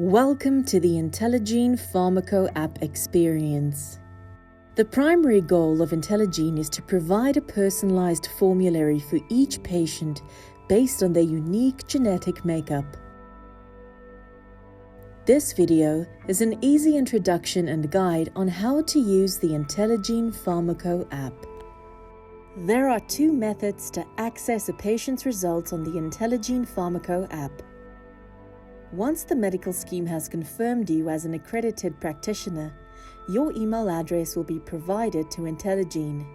Welcome to the Intelligene Pharmaco app experience. The primary goal of Intelligene is to provide a personalized formulary for each patient based on their unique genetic makeup. This video is an easy introduction and guide on how to use the Intelligene Pharmaco app. There are two methods to access a patient's results on the Intelligene Pharmaco app. Once the medical scheme has confirmed you as an accredited practitioner, your email address will be provided to Intelligene.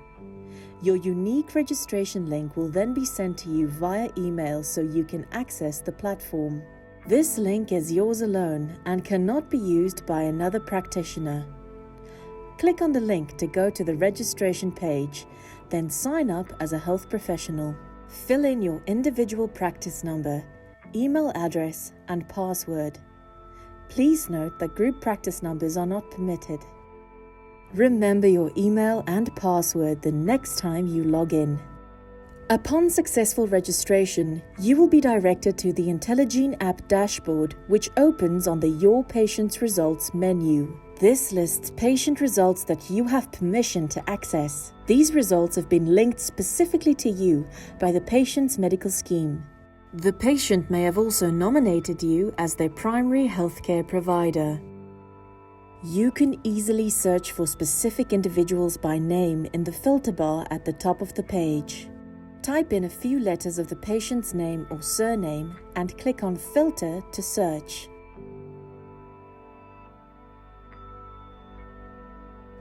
Your unique registration link will then be sent to you via email so you can access the platform. This link is yours alone and cannot be used by another practitioner. Click on the link to go to the registration page, then sign up as a health professional. Fill in your individual practice number, email address, and password. Please note that group practice numbers are not permitted. Remember your email and password the next time you log in. Upon successful registration, you will be directed to the Intelligene app dashboard, which opens on the Your Patient's Results menu. This lists patient results that you have permission to access. These results have been linked specifically to you by the patient's medical scheme. The patient may have also nominated you as their primary healthcare provider. You can easily search for specific individuals by name in the filter bar at the top of the page. Type in a few letters of the patient's name or surname and click on Filter to search.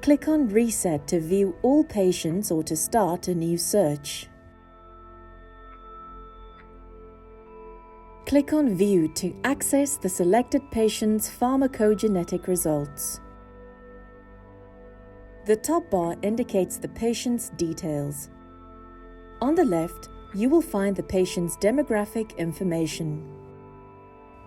Click on Reset to view all patients or to start a new search. Click on View to access the selected patient's pharmacogenetic results. The top bar indicates the patient's details. On the left, you will find the patient's demographic information.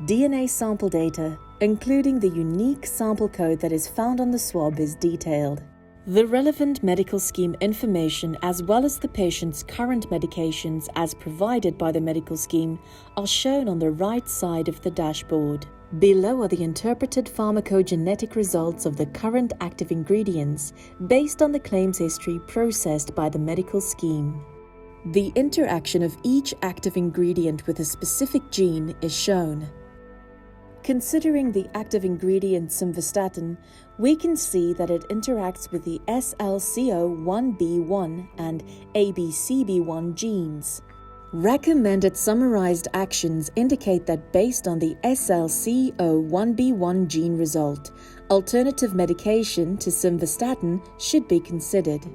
DNA sample data, including the unique sample code that is found on the swab, is detailed. The relevant medical scheme information as well as the patient's current medications as provided by the medical scheme are shown on the right side of the dashboard. Below are the interpreted pharmacogenetic results of the current active ingredients based on the claims history processed by the medical scheme. The interaction of each active ingredient with a specific gene is shown. Considering the active ingredient simvastatin, we can see that it interacts with the SLCO1B1 and ABCB1 genes. Recommended summarized actions indicate that based on the SLCO1B1 gene result, alternative medication to simvastatin should be considered.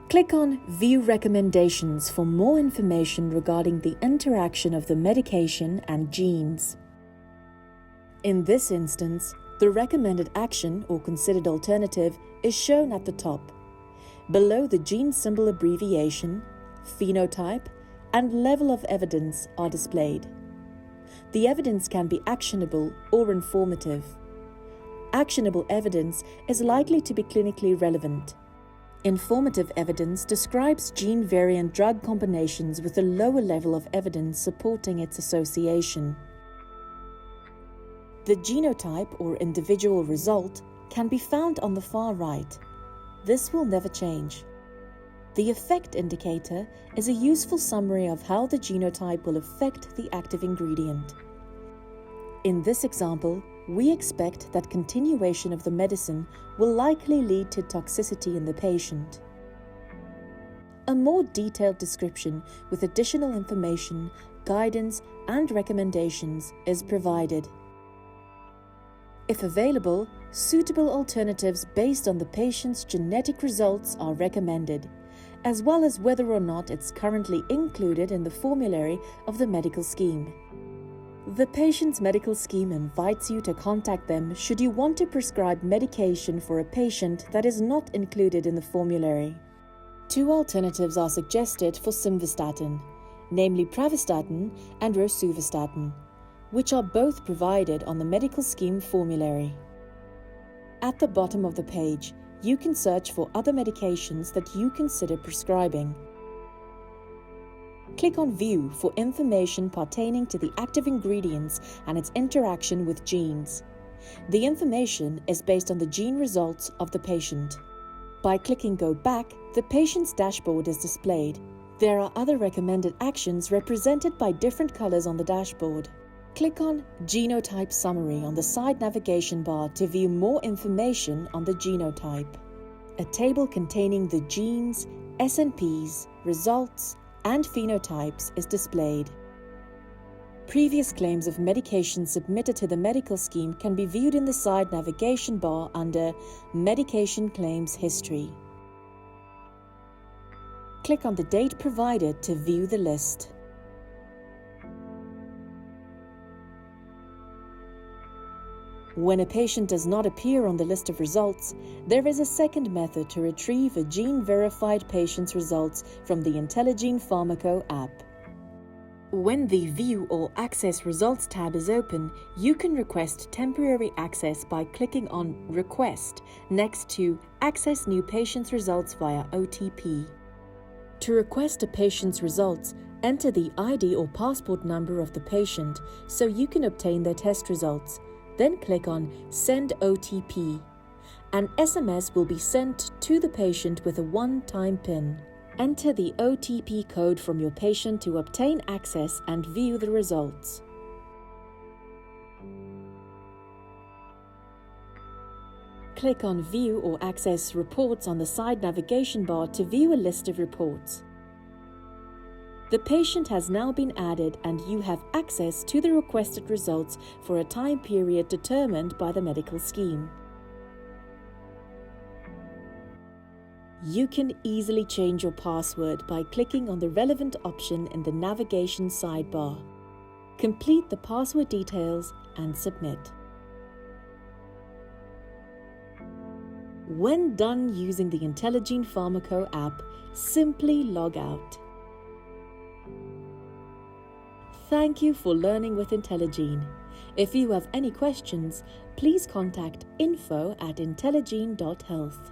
Click on View Recommendations for more information regarding the interaction of the medication and genes. In this instance, the recommended action or considered alternative is shown at the top. Below, the gene symbol abbreviation, phenotype, and level of evidence are displayed. The evidence can be actionable or informative. Actionable evidence is likely to be clinically relevant. Informative evidence describes gene variant drug combinations with a lower level of evidence supporting its association. The genotype or individual result can be found on the far right. This will never change. The effect indicator is a useful summary of how the genotype will affect the active ingredient. In this example, we expect that continuation of the medicine will likely lead to toxicity in the patient. A more detailed description with additional information, guidance, and recommendations is provided. If available, suitable alternatives based on the patient's genetic results are recommended, as well as whether or not it's currently included in the formulary of the medical scheme. The patient's medical scheme invites you to contact them should you want to prescribe medication for a patient that is not included in the formulary. Two alternatives are suggested for simvastatin, namely pravastatin and rosuvastatin, which are both provided on the medical scheme formulary. At the bottom of the page, you can search for other medications that you consider prescribing. Click on View for information pertaining to the active ingredients and its interaction with genes. The information is based on the gene results of the patient. By clicking Go Back, the patient's dashboard is displayed. There are other recommended actions represented by different colors on the dashboard. Click on Genotype Summary on the side navigation bar to view more information on the genotype. A table containing the genes, SNPs, results, and phenotypes is displayed. Previous claims of medication submitted to the medical scheme can be viewed in the side navigation bar under Medication Claims History. Click on the date provided to view the list. When a patient does not appear on the list of results, there is a second method to retrieve a gene-verified patient's results from the Intelligene Pharmaco app. When the View or Access Results tab is open, you can request temporary access by clicking on Request next to Access New Patient's Results via OTP. To request a patient's results, enter the ID or passport number of the patient so you can obtain their test results. Then click on Send OTP. An SMS will be sent to the patient with a one-time PIN. Enter the OTP code from your patient to obtain access and view the results. Click on View or Access Reports on the side navigation bar to view a list of reports. The patient has now been added and you have access to the requested results for a time period determined by the medical scheme. You can easily change your password by clicking on the relevant option in the navigation sidebar. Complete the password details and submit. When done using the Intelligene Pharmaco app, simply log out. Thank you for learning with Intelligene. If you have any questions, please contact info@intelligene.health.